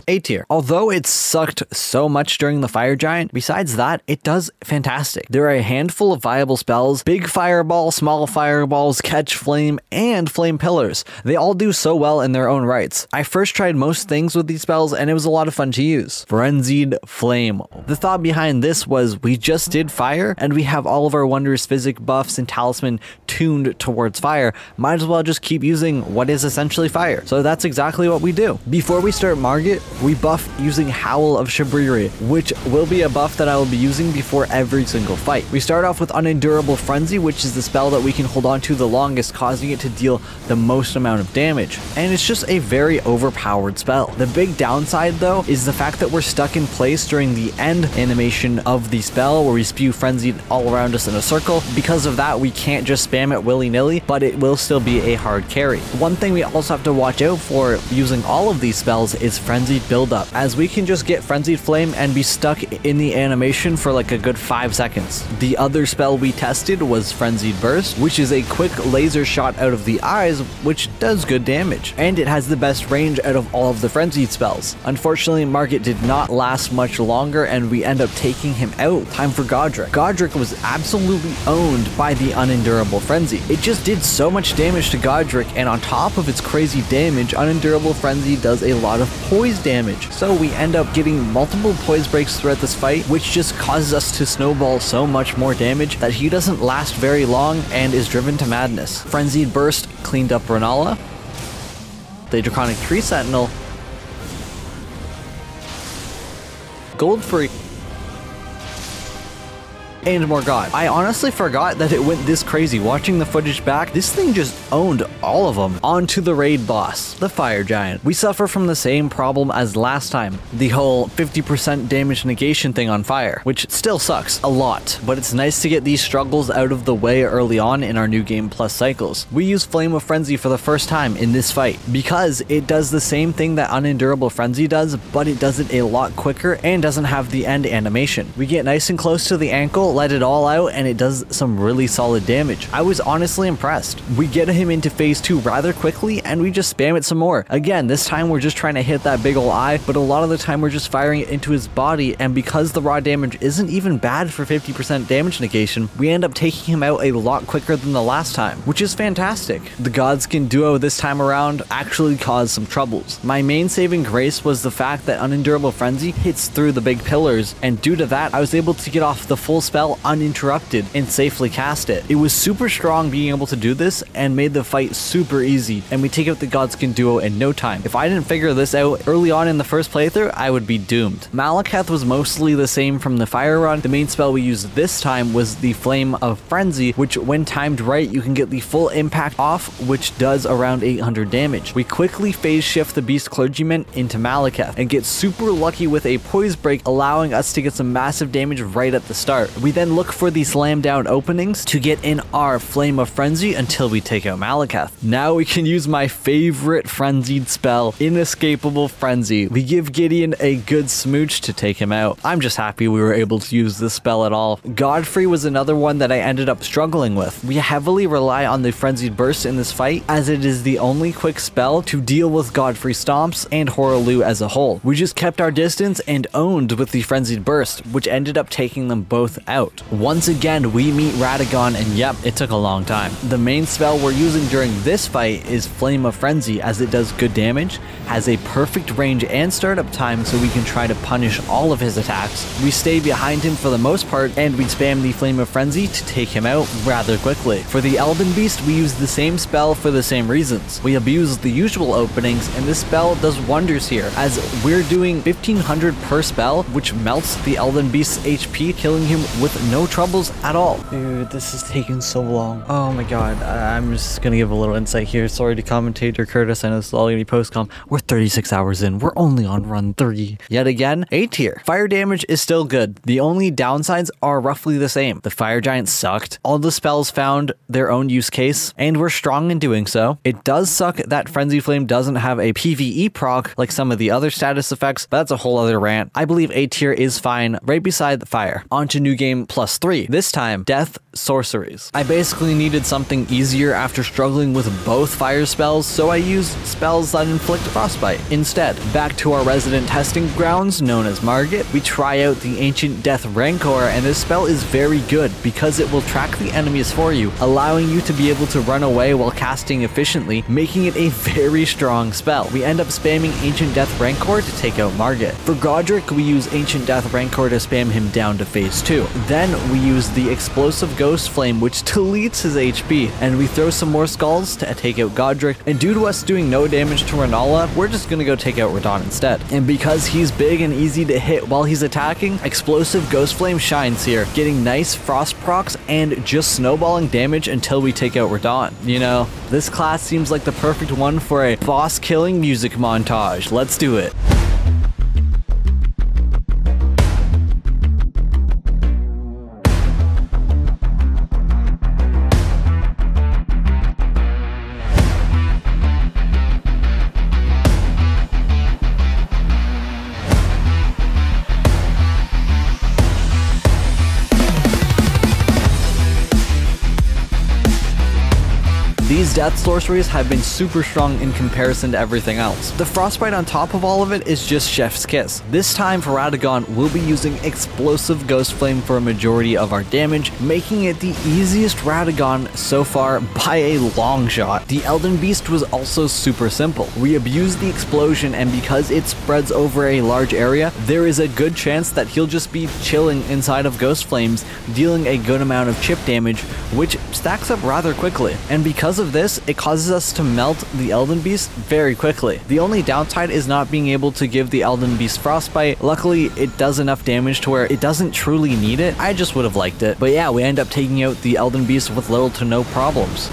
A tier. Although it sucked so much during the Fire Giant, besides that, it does fantastic. There are a handful of viable spells: Big Fireball, Small Fireballs, Catch Flame, and Flame Pillars. They all do so well in their own rights. I first tried most things with these spells and it was a lot of fun to use. Frenzied Flame. The thought behind this was we just did fire and we have all of our Wondrous Physic buffs and talisman tuned towards fire. Might as well just keep using what is essentially fire. So that's exactly what we do. Before we start Margit, we buff using Howl of Shabriri, which will be a buff that I will be using before every single fight. We start off with Unendurable Frenzy, which is the spell that we can hold on to the longest, causing it to deal the most amount of damage. And it's just a very overpowered spell. The big downside though is the fact that we're stuck in place during the end animation of the spell where we spew Frenzy all around us in a circle. Because of that, we can't just spam it willy-nilly, but it will still be a hard carry. One thing we also have to watch out for using all of these spells is Frenzied Buildup, as we can just get Frenzied Flame and be stuck in the animation for like a good 5 seconds. The other spell we tested was Frenzied Burst, which is a quick laser shot out of the eyes, which does good damage, and it has the best range out of all of the Frenzied spells. Unfortunately, Margit did not last much longer and we end up taking him out. Time for Godric. Godric was absolutely owned by the Unendurable Frenzy. It just did so much damage to Godric, and on top of its crazy damage, Unendurable Frenzy does a lot of poise damage. So we end up getting multiple poise breaks throughout this fight, which just causes us to snowball so much more damage that he doesn't last very long and is driven to madness. Frenzied Burst cleaned up Renala. The Draconic Tree Sentinel. Godfrey. And Morgott. I honestly forgot that it went this crazy. Watching the footage back, this thing just owned all of them. On to the raid boss, the Fire Giant. We suffer from the same problem as last time, the whole 50% damage negation thing on fire, which still sucks a lot, but it's nice to get these struggles out of the way early on in our New Game Plus cycles. We use Flame of Frenzy for the first time in this fight, because it does the same thing that Unendurable Frenzy does, but it does it a lot quicker and doesn't have the end animation. We get nice and close to the ankle, let it all out, and it does some really solid damage. I was honestly impressed. We get him into phase 2 rather quickly and we just spam it some more. Again, this time we're just trying to hit that big ol' eye, but a lot of the time we're just firing it into his body, and because the raw damage isn't even bad for 50% damage negation, we end up taking him out a lot quicker than the last time, which is fantastic. The Godskin duo this time around actually caused some troubles. My main saving grace was the fact that Unendurable Frenzy hits through the big pillars, and due to that I was able to get off the full spell uninterrupted and safely cast it. It was super strong being able to do this and made the fight super easy, and we take out the Godskin duo in no time. If I didn't figure this out early on in the first playthrough, I would be doomed. Malekith was mostly the same from the fire run. The main spell we used this time was the Flame of Frenzy, which when timed right, you can get the full impact off, which does around 800 damage. We quickly phase shift the Beast Clergyman into Malekith and get super lucky with a poise break, allowing us to get some massive damage right at the start. We then look for the slam down openings to get in our Flame of Frenzy until we take out Malekith. Now we can use my favorite frenzied spell, Inescapable Frenzy. We give Gideon a good smooch to take him out. I'm just happy we were able to use this spell at all. Godfrey was another one that I ended up struggling with. We heavily rely on the Frenzied Burst in this fight, as it is the only quick spell to deal with Godfrey Stomps and Hoaraloo as a whole. We just kept our distance and owned with the Frenzied Burst, which ended up taking them both out. out. Once again, we meet Radagon, and yep, it took a long time. The main spell we're using during this fight is Flame of Frenzy, as it does good damage, has a perfect range and startup time so we can try to punish all of his attacks. We stay behind him for the most part, and we spam the Flame of Frenzy to take him out rather quickly. For the Elden Beast, we use the same spell for the same reasons. We abuse the usual openings, and this spell does wonders here, as we're doing 1500 per spell, which melts the Elden Beast's HP, killing him with no troubles at all. Dude, this is taking so long. Oh my god, I'm just gonna give a little insight here. Sorry to commentator Curtis, I know this is all gonna be post-com. We're 36 hours in, we're only on run 3. Yet again, A tier. Fire damage is still good. The only downsides are roughly the same. The Fire Giant sucked. All the spells found their own use case, and we're strong in doing so. It does suck that Frenzy Flame doesn't have a PvE proc like some of the other status effects, but that's a whole other rant. I believe A tier is fine, right beside the fire. On to New Game Plus 3. This time, Death Sorceries. I basically needed something easier after struggling with both fire spells, so I used spells that inflict frostbite instead. Back to our resident testing grounds, known as Margit, we try out the Ancient Death Rancor, and this spell is very good because it will track the enemies for you, allowing you to be able to run away while casting efficiently, making it a very strong spell. We end up spamming Ancient Death Rancor to take out Margit. For Godric, we use Ancient Death Rancor to spam him down to phase 2. Then we use the Explosive Ghost Flame, which deletes his HP, and we throw some more skulls to take out Godric, and due to us doing no damage to Renala, we're just gonna go take out Radahn instead. And because he's big and easy to hit while he's attacking, Explosive Ghost Flame shines here, getting nice frost procs and just snowballing damage until we take out Radahn. You know, this class seems like the perfect one for a boss killing music montage. Let's do it. These death sorceries have been super strong in comparison to everything else. The frostbite on top of all of it is just chef's kiss. This time for Radagon, we'll be using Explosive Ghost Flame for a majority of our damage, making it the easiest Radagon so far by a long shot. The Elden Beast was also super simple. We abuse the explosion, and because it spreads over a large area, there is a good chance that he'll just be chilling inside of Ghost Flames, dealing a good amount of chip damage, which stacks up rather quickly. And because of this, it causes us to melt the Elden Beast very quickly. The only downside is not being able to give the Elden Beast frostbite. Luckily, it does enough damage to where it doesn't truly need it. I just would have liked it. But yeah, we end up taking out the Elden Beast with little to no problems.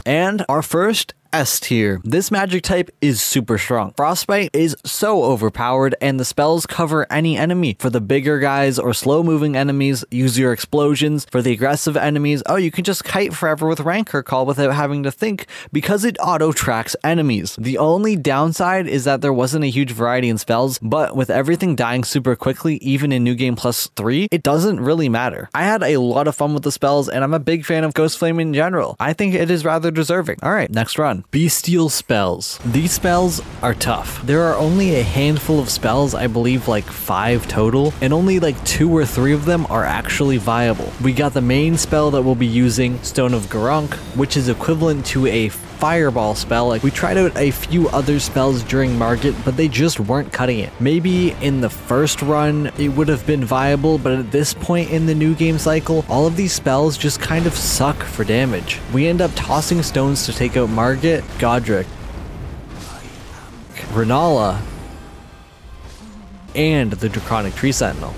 And our first S tier. This magic type is super strong. Frostbite is so overpowered, and the spells cover any enemy. For the bigger guys or slow moving enemies, use your explosions. For the aggressive enemies, oh, you can just kite forever with Rancor Call without having to think, because it auto tracks enemies. The only downside is that there wasn't a huge variety in spells, but with everything dying super quickly, even in New Game Plus 3, it doesn't really matter. I had a lot of fun with the spells, and I'm a big fan of Ghost Flame in general. I think it is rather deserving. Alright, next run. Bestial spells. These spells are tough. There are only a handful of spells, I believe like 5 total, and only like 2 or 3 of them are actually viable. We got the main spell that we'll be using, Stone of Garunk, which is equivalent to a fireball spell. Like, we tried out a few other spells during Margit, but they just weren't cutting it. Maybe in the first run it would have been viable, but at this point in the new game cycle, all of these spells just kind of suck for damage. We end up tossing stones to take out Margit, Godric, Renala, and the Draconic Tree Sentinel.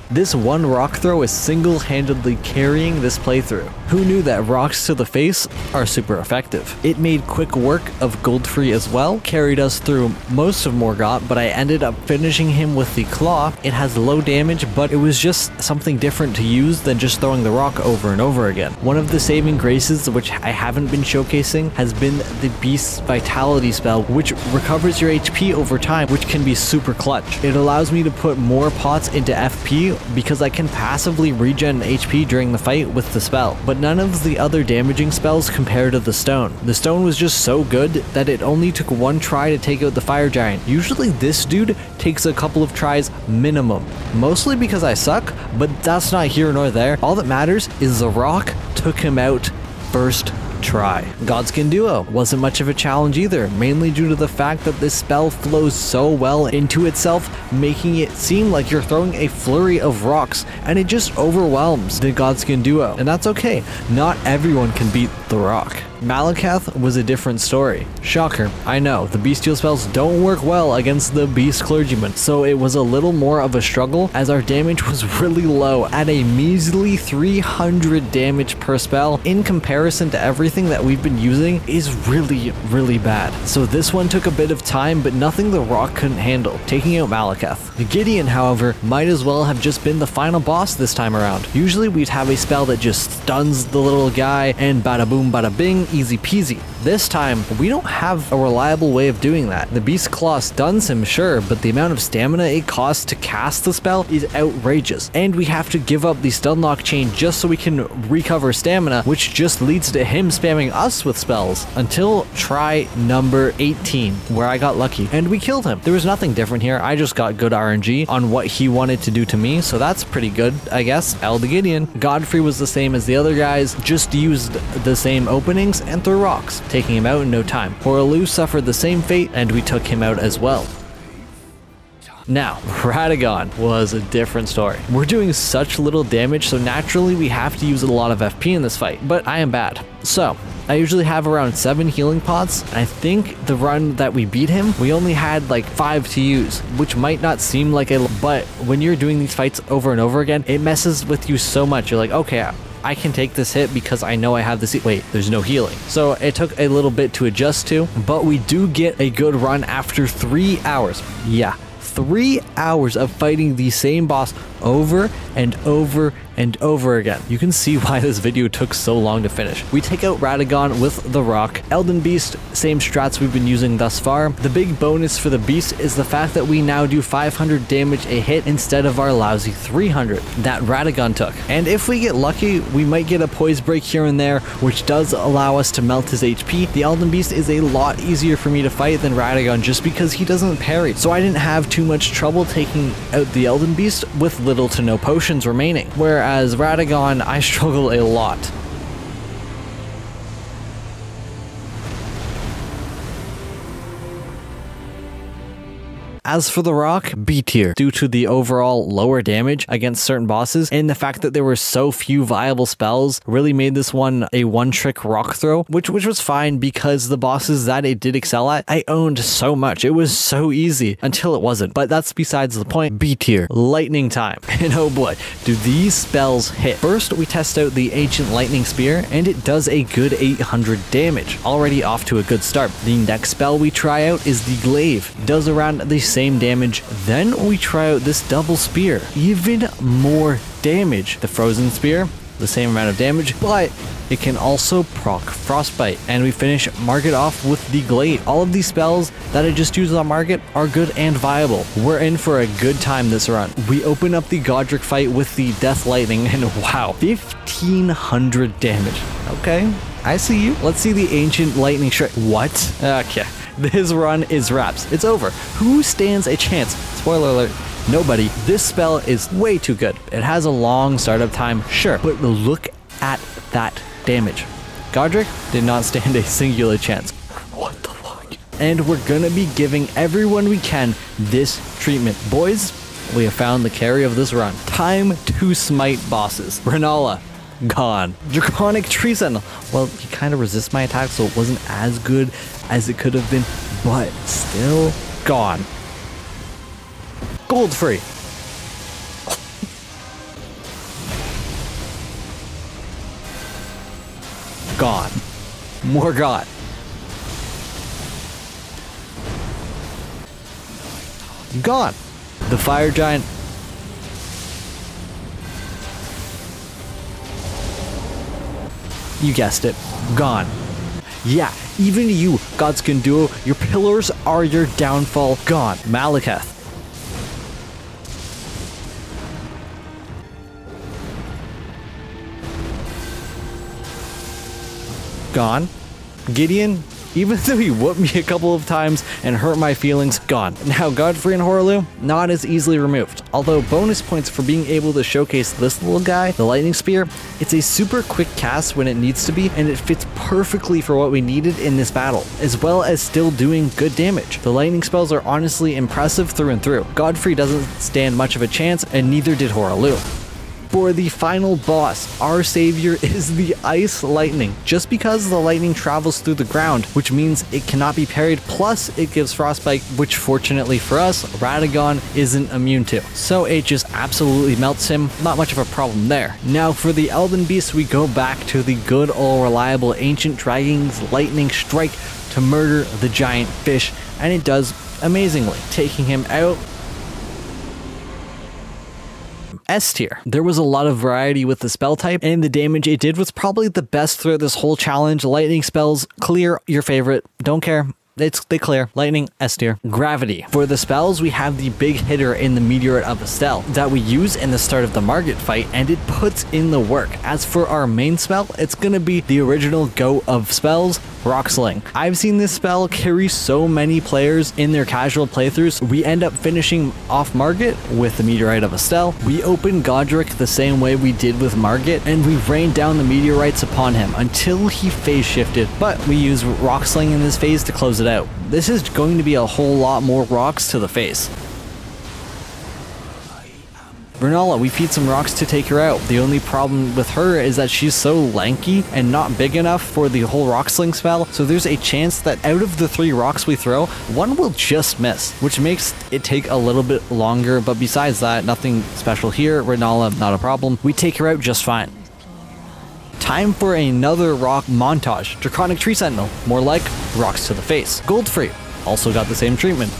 This one rock throw is single-handedly carrying this playthrough. Who knew that rocks to the face are super effective? It made quick work of Godfrey as well, carried us through most of Morgott, but I ended up finishing him with the Claw. It has low damage, but it was just something different to use than just throwing the rock over and over again. One of the saving graces, which I haven't been showcasing, has been the Beast's Vitality spell, which recovers your HP over time, which can be super clutch. It allows me to put more pots into FP because I can passively regen HP during the fight with the spell, but none of the other damaging spells compare to the stone. The stone was just so good that it only took one try to take out the fire giant. Usually this dude takes a couple of tries minimum, mostly because I suck, but that's not here nor there. All that matters is the rock took him out first try. Godskin Duo wasn't much of a challenge either, mainly due to the fact that this spell flows so well into itself, making it seem like you're throwing a flurry of rocks, and it just overwhelms the Godskin Duo. And that's okay, not everyone can beat the rock. Malakath was a different story. Shocker, I know, the bestial spells don't work well against the beast clergyman, so it was a little more of a struggle as our damage was really low at a measly 300 damage per spell. In comparison to everything that we've been using is really bad. So this one took a bit of time, but nothing the rock couldn't handle, taking out Malakath. Gideon, however, might as well have just been the final boss this time around. Usually we'd have a spell that just stuns the little guy and bada boom bada bing, easy peasy. This time, we don't have a reliable way of doing that. The Beast Claw stuns him, sure, but the amount of stamina it costs to cast the spell is outrageous. And we have to give up the stun lock chain just so we can recover stamina, which just leads to him spamming us with spells until try number 18, where I got lucky and we killed him. There was nothing different here. I just got good RNG on what he wanted to do to me, so that's pretty good, I guess. Elder Gideon. Godfrey was the same as the other guys, just used the same openings and threw rocks, taking him out in no time. Horalu suffered the same fate, and we took him out as well. Now, Radagon was a different story. We're doing such little damage, so naturally we have to use a lot of FP in this fight, but I am bad. So, I usually have around 7 healing pots, and I think the run that we beat him, we only had like 5 to use, which might not seem like a, but when you're doing these fights over and over again, it messes with you so much. You're like, okay, I can take this hit because I know I have this. Wait, there's no healing. So it took a little bit to adjust to, but we do get a good run after 3 hours. Yeah, 3 hours of fighting the same boss over and over and over again. You can see why this video took so long to finish. We take out Radagon with the rock. Elden Beast, same strats we've been using thus far. The big bonus for the beast is the fact that we now do 500 damage a hit instead of our lousy 300 that Radagon took. And if we get lucky, we might get a poise break here and there, which does allow us to melt his HP. The Elden Beast is a lot easier for me to fight than Radagon just because he doesn't parry. So I didn't have too much trouble taking out the Elden Beast with little to no potions remaining. Whereas Radagon, I struggle a lot. As for the rock, B tier, due to the overall lower damage against certain bosses, and the fact that there were so few viable spells really made this one a one-trick rock throw, which was fine because the bosses that it did excel at, I owned so much. It was so easy until it wasn't, but that's besides the point. B tier, lightning time. And oh boy, do these spells hit. First, we test out the Ancient Lightning Spear, and it does a good 800 damage. Already off to a good start. The next spell we try out is the Glaive. It does around the same damage. Then we try out this double spear, even more damage. The Frozen Spear, the same amount of damage, but it can also proc Frostbite. And we finish Margit off with the Glaive. All of these spells that I just used on Margit are good and viable. We're in for a good time this run. We open up the Godric fight with the Death Lightning, and wow, 1500 damage. Okay, I see you. Let's see the Ancient Lightning Strike. What? Okay. This run is wraps. It's over. Who stands a chance? Spoiler alert. Nobody. This spell is way too good. It has a long startup time, sure, but look at that damage. Godric did not stand a singular chance. What the fuck? And we're gonna be giving everyone we can this treatment. Boys, we have found the carry of this run. Time to smite bosses. Renala, gone. Draconic Tree Sentinel. Well, he kind of resists my attack, so it wasn't as good as it could have been, but still gone. Goldfrey. Gone. Morgott. Gone. The Fire Giant. You guessed it. Gone. Yeah, even you, Godskin Duo, your pillars are your downfall. Gone. Malakath. gone. Gideon, even though he whooped me a couple of times and hurt my feelings, gone. Now Godfrey and Hoarah, not as easily removed. Although bonus points for being able to showcase this little guy, the lightning spear. It's a super quick cast when it needs to be, and it fits perfectly for what we needed in this battle, as well as still doing good damage. The lightning spells are honestly impressive through and through. Godfrey doesn't stand much of a chance, and neither did Hoarah. For the final boss, our savior is the Ice Lightning. Just because the lightning travels through the ground, which means it cannot be parried, plus it gives frostbite, which fortunately for us, Radagon isn't immune to. So it just absolutely melts him, not much of a problem there. Now for the Elden Beast, we go back to the good old reliable Ancient Dragon's Lightning Strike to murder the giant fish, and it does amazingly, taking him out. S tier. There was a lot of variety with the spell type, and the damage it did was probably the best throughout this whole challenge. Lightning spells, clear, your favorite, don't care. They clear. Lightning, S tier. Gravity. For the spells, we have the big hitter in the Meteorite of Astel that we use in the start of the Margit fight, and it puts in the work. As for our main spell, it's gonna be the original GOAT of spells, Rock Sling. I've seen this spell carry so many players in their casual playthroughs. We end up finishing off Margit with the Meteorite of Astel. We open Godric the same way we did with Margit, and we rain down the meteorites upon him until he phase shifted, but we use Rock Sling in this phase to close it out. This is going to be a whole lot more rocks to the face. Renala, we feed some rocks to take her out. The only problem with her is that she's so lanky and not big enough for the whole rock sling spell, so there's a chance that out of the 3 rocks we throw, one will just miss, which makes it take a little bit longer, but besides that, nothing special here. Renala, not a problem. We take her out just fine. Time for another rock montage. Draconic Tree Sentinel, more like rocks to the face. Goldfrey, also got the same treatment.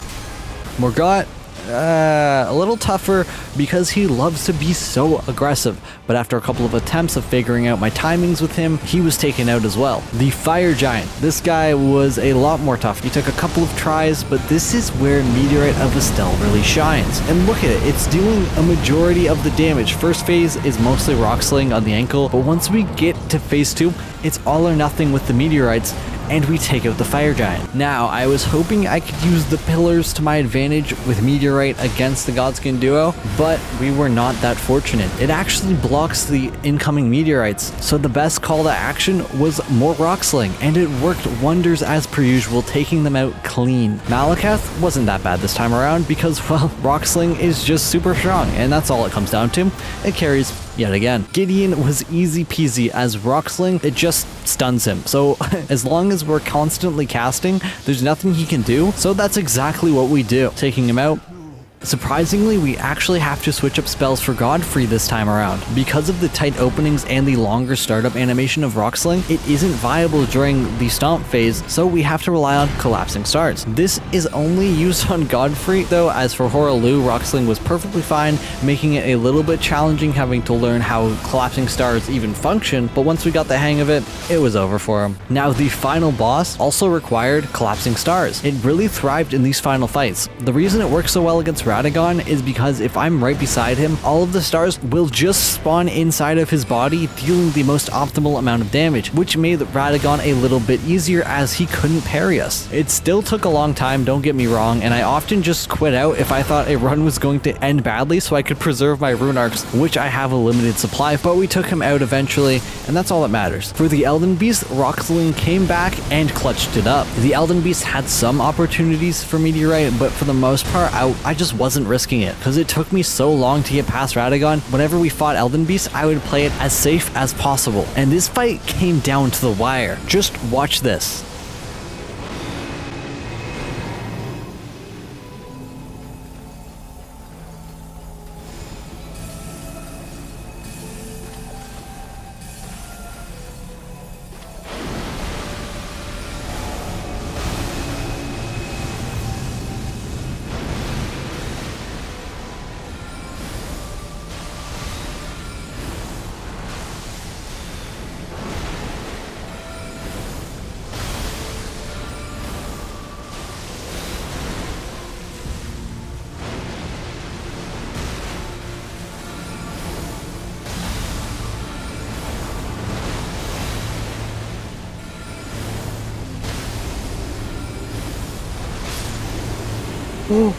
Morgott, a little tougher because he loves to be so aggressive, but after a couple of attempts of figuring out my timings with him, he was taken out as well. The Fire Giant, this guy was a lot more tough. He took a couple of tries, but this is where Meteorite of Astel really shines. And look at it, it's doing a majority of the damage. First phase is mostly Rock Sling on the ankle, but once we get to phase 2, it's all or nothing with the meteorites, and we take out the Fire Giant. Now, I was hoping I could use the pillars to my advantage with Meteorite against the Godskin duo, but we were not that fortunate. It actually blocks the incoming meteorites, so the best call to action was more Rock Sling, and it worked wonders as per usual, taking them out clean. Malakath wasn't that bad this time around because, well, Rock Sling is just super strong, and that's all it comes down to. It carries yet again. Gideon was easy peasy as Rock Sling, it just stuns him. So as long as we're constantly casting, there's nothing he can do. So that's exactly what we do. Taking him out. Surprisingly, we actually have to switch up spells for Godfrey this time around. Because of the tight openings and the longer startup animation of Rock Sling, it isn't viable during the stomp phase, so we have to rely on Collapsing Stars. This is only used on Godfrey, though. As for Hoarah, Rock Sling was perfectly fine, making it a little bit challenging having to learn how Collapsing Stars even function, but once we got the hang of it, it was over for him. Now, the final boss also required Collapsing Stars. It really thrived in these final fights. The reason it works so well against Radagon is because if I'm right beside him, all of the stars will just spawn inside of his body, dealing the most optimal amount of damage, which made Radagon a little bit easier as he couldn't parry us. It still took a long time, don't get me wrong, and I often just quit out if I thought a run was going to end badly so I could preserve my rune arcs, which I have a limited supply, but we took him out eventually, and that's all that matters. For the Elden Beast, Rock Sling came back and clutched it up. The Elden Beast had some opportunities for Meteorite, but for the most part, I just wasn't risking it because it took me so long to get past Radagon. Whenever we fought Elden Beast, I would play it as safe as possible, and this fight came down to the wire. Just watch this. You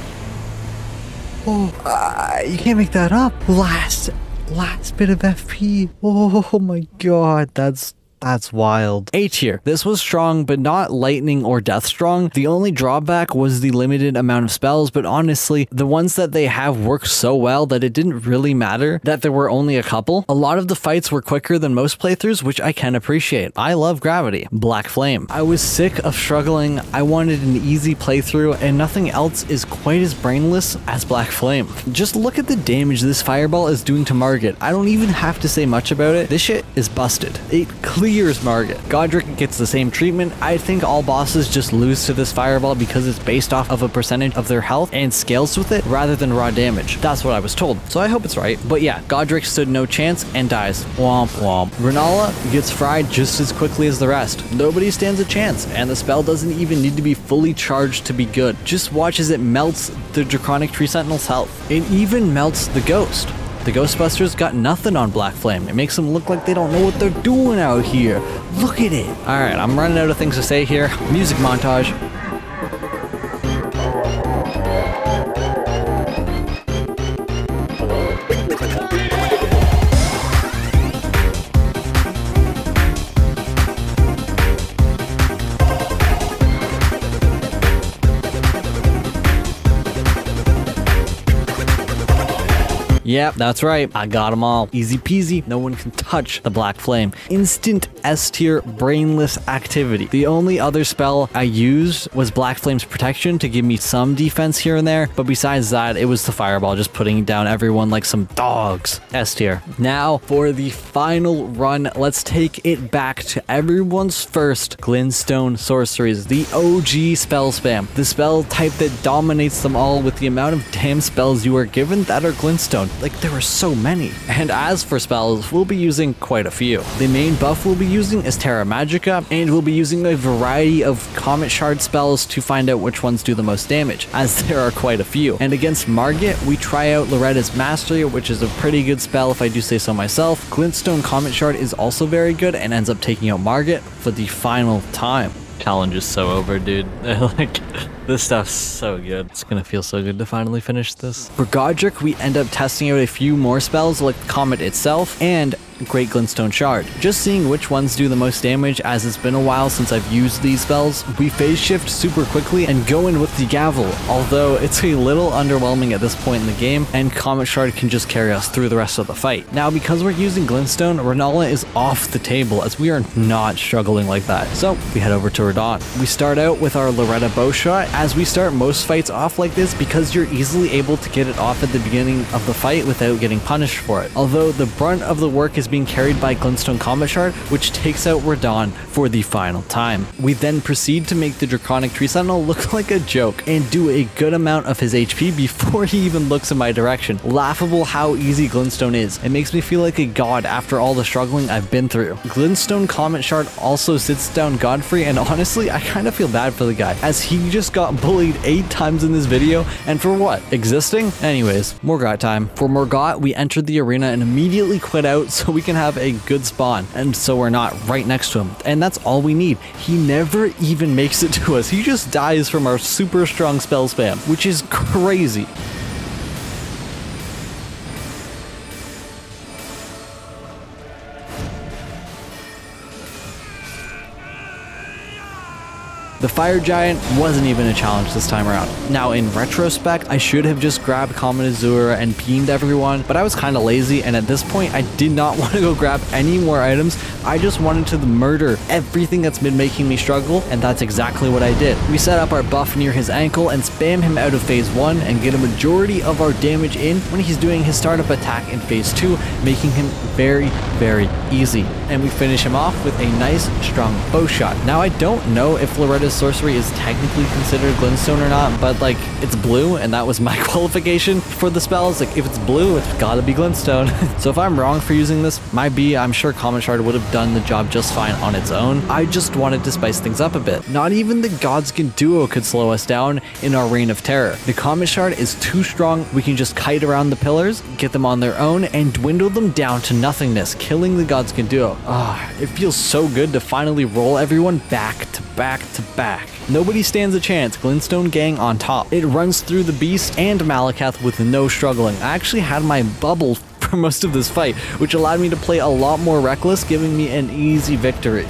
can't make that up. Last bit of FP. Oh my god, that's wild. A tier. This was strong, but not lightning or death strong. The only drawback was the limited amount of spells, but honestly, the ones that they have work so well that it didn't really matter that there were only a couple. A lot of the fights were quicker than most playthroughs, which I can appreciate. I love Gravity. Black Flame. I was sick of struggling. I wanted an easy playthrough, and nothing else is quite as brainless as Black Flame. Just look at the damage this fireball is doing to Margit. I don't even have to say much about it. This shit is busted. It clearly Margit. Godric gets the same treatment. I think all bosses just lose to this fireball because it's based off of a percentage of their health and scales with it rather than raw damage. That's what I was told, so I hope it's right. But yeah, Godric stood no chance and dies. Womp womp. Renala gets fried just as quickly as the rest. Nobody stands a chance, and the spell doesn't even need to be fully charged to be good. Just watch as it melts the Draconic Tree Sentinel's health. It even melts the Ghost. The Ghostbusters got nothing on Black Flame. It makes them look like they don't know what they're doing out here. Look at it. All right, I'm running out of things to say here. Music montage. Yep, that's right. I got them all. Easy peasy. No one can touch the Black Flame. Instant S tier brainless activity. The only other spell I used was Black Flame's protection to give me some defense here and there, but besides that, it was the fireball just putting down everyone like some dogs. S tier. Now for the final run, let's take it back to everyone's first Glintstone sorceries, the OG spell spam, the spell type that dominates them all with the amount of damn spells you are given that are Glintstone. Like, there are so many. And as for spells, we'll be using quite a few. The main buff we'll be using is Terra Magica, and we'll be using a variety of Comet Shard spells to find out which ones do the most damage, as there are quite a few. And against Margit, we try out Loretta's Mastery, which is a pretty good spell if I do say so myself. Glintstone Comet Shard is also very good and ends up taking out Margit for the final time. Challenge is so over, dude. Like, this stuff's so good. It's gonna feel so good to finally finish this. For Godric, we end up testing out a few more spells like Comet itself and Great Glintstone Shard. Just seeing which ones do the most damage, as it's been a while since I've used these spells. We phase shift super quickly and go in with the Gavel, although it's a little underwhelming at this point in the game, and Comet Shard can just carry us through the rest of the fight. Now, because we're using Glintstone, Renala is off the table, as we are not struggling like that. So we head over to Radahn. We start out with our Loretta Bowshot, as we start most fights off like this because you're easily able to get it off at the beginning of the fight without getting punished for it. Although the brunt of the work is being carried by Glintstone Comet Shard, which takes out Radahn for the final time. We then proceed to make the Draconic Tree Sentinel look like a joke and do a good amount of his HP before he even looks in my direction. Laughable how easy Glintstone is. It makes me feel like a god after all the struggling I've been through. Glintstone Comet Shard also sits down Godfrey, and honestly, I kind of feel bad for the guy, as he just got bullied 8 times in this video, and for what? Existing? Anyways, Morgott time. For Morgott, we entered the arena and immediately quit out so we can have a good spawn, and so we're not right next to him, and that's all we need. He never even makes it to us. He just dies from our super strong spell spam, which is crazy. The Fire Giant wasn't even a challenge this time around. Now, in retrospect, I should have just grabbed Comet Azura and beamed everyone, but I was kind of lazy, and at this point, I did not want to go grab any more items. I just wanted to murder everything that's been making me struggle, and that's exactly what I did. We set up our buff near his ankle and spam him out of phase 1 and get a majority of our damage in when he's doing his startup attack in phase 2, making him very, very easy. And we finish him off with a nice, strong bow shot. Now, I don't know if Loretta's sorcery is technically considered Glintstone or not, but like, it's blue, and that was my qualification for the spells. Like, if it's blue, it's gotta be Glintstone. So if I'm wrong for using this, my B, I'm sure Comet Shard would have done the job just fine on its own. I just wanted to spice things up a bit. Not even the Godskin duo could slow us down in our reign of terror. The Comet Shard is too strong. We can just kite around the pillars, get them on their own, and dwindle them down to nothingness, killing the Godskin duo. It feels so good to finally roll everyone back to back to back. Nobody stands a chance. Glintstone gang on top. It runs through the Beast and Malakath with no struggling. I actually had my bubble for most of this fight, which allowed me to play a lot more reckless, giving me an easy victory.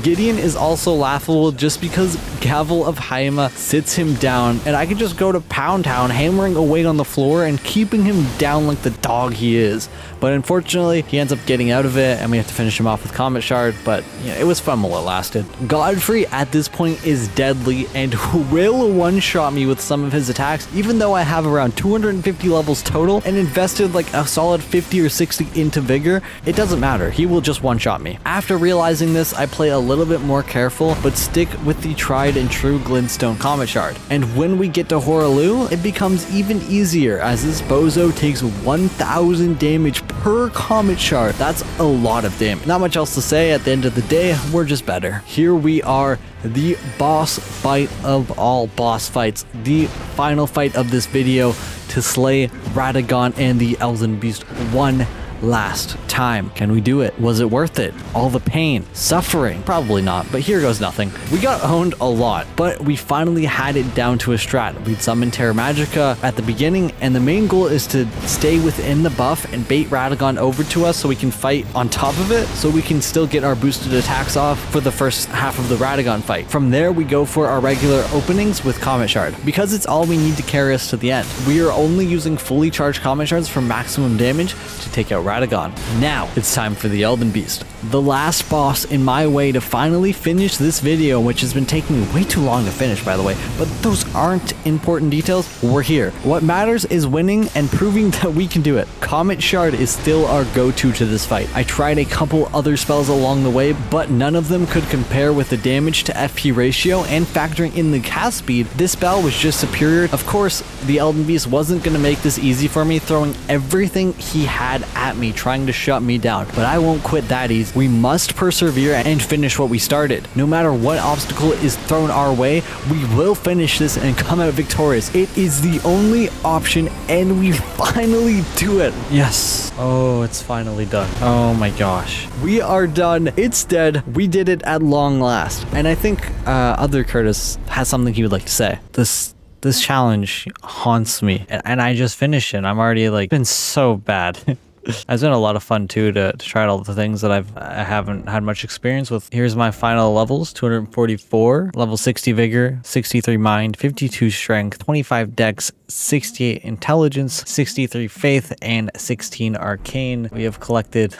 Gideon is also laughable just because Gavel of Haima sits him down, and I can just go to Pound Town, hammering away on the floor and keeping him down like the dog he is. But unfortunately, he ends up getting out of it, and we have to finish him off with Comet Shard, but yeah, it was fun while it lasted. Godfrey at this point is deadly and will one-shot me with some of his attacks, even though I have around 250 levels total and invested like a solid 50 or 60 into Vigor. It doesn't matter, he will just one-shot me. After realizing this, I play a little bit more careful, but stick with the tried and true Glintstone Comet Shard. And when we get to Hoaraloo, it becomes even easier as this bozo takes 1000 damage per Comet Shard. That's a lot of damage. Not much else to say. At the end of the day, we're just better. Here we are, the boss fight of all boss fights, the final fight of this video to slay Radagon and the Elden Beast one last time. Can we do it? Was it worth it? All the pain, suffering? Probably not, but here goes nothing. We got owned a lot, but we finally had it down to a strat. We'd summoned Terra Magica at the beginning, and the main goal is to stay within the buff and bait Radagon over to us so we can fight on top of it, so we can still get our boosted attacks off for the first half of the Radagon fight. From there, we go for our regular openings with Comet Shard, because it's all we need to carry us to the end. We are only using fully charged Comet Shards for maximum damage to take out Radagon. Now, it's time for the Elden Beast. The last boss in my way to finally finish this video, which has been taking me way too long to finish, by the way, but those aren't important details. We're here. What matters is winning and proving that we can do it. Comet Shard is still our go-to to this fight. I tried a couple other spells along the way, but none of them could compare with the damage to FP ratio, and factoring in the cast speed, this spell was just superior. Of course, the Elden Beast wasn't going to make this easy for me, throwing everything he had at me, trying to shut me down, but I won't quit that easy. We must persevere and finish what we started. No matter what obstacle is thrown our way, we will finish this and come out victorious. It is the only option, and we finally do it. Yes. Oh, it's finally done. Oh my gosh. We are done. It's dead. We did it at long last. And I think other Curtis has something he would like to say. This challenge haunts me, and I just finished it. I'm already like, been so bad. It's been a lot of fun too to try out all the things that I haven't had much experience with. Here's my final levels: 244, level 60 vigor, 63 mind, 52 strength, 25 dex, 68 intelligence, 63 faith, and 16 arcane. We have collected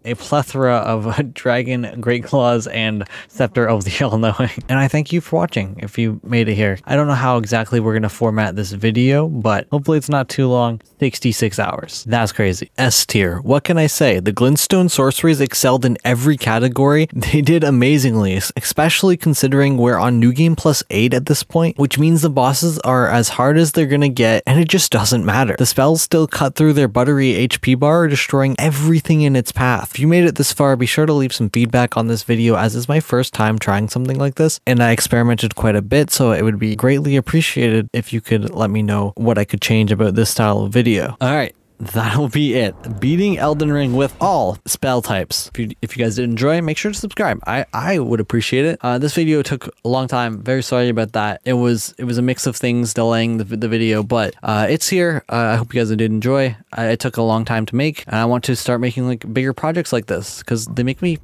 a plethora of dragon, great claws, and scepter of the all-knowing. And I thank you for watching if you made it here. I don't know how exactly we're gonna format this video, but hopefully it's not too long. 66 hours. That's crazy. S tier. What can I say? The Glintstone sorceries excelled in every category. They did amazingly, especially considering we're on New Game Plus 8 at this point, which means the bosses are as hard as they're gonna get, and it just doesn't matter. The spells still cut through their buttery HP bar, destroying everything in its path. If you made it this far, be sure to leave some feedback on this video, as it's my first time trying something like this, and I experimented quite a bit, so it would be greatly appreciated if you could let me know what I could change about this style of video. Alright, that'll be it. Beating Elden Ring with all spell types. If you guys did enjoy, make sure to subscribe. I would appreciate it. This video took a long time. Very sorry about that. It was a mix of things delaying the video, but it's here. I hope you guys did enjoy. It took a long time to make, and I want to start making like bigger projects like this because it makes me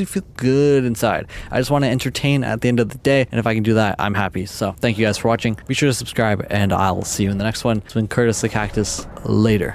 feel good inside. I just want to entertain at the end of the day, and if I can do that, I'm happy. So thank you guys for watching. Be sure to subscribe, and I'll see you in the next one. It's been Curtis the Cactus. Later.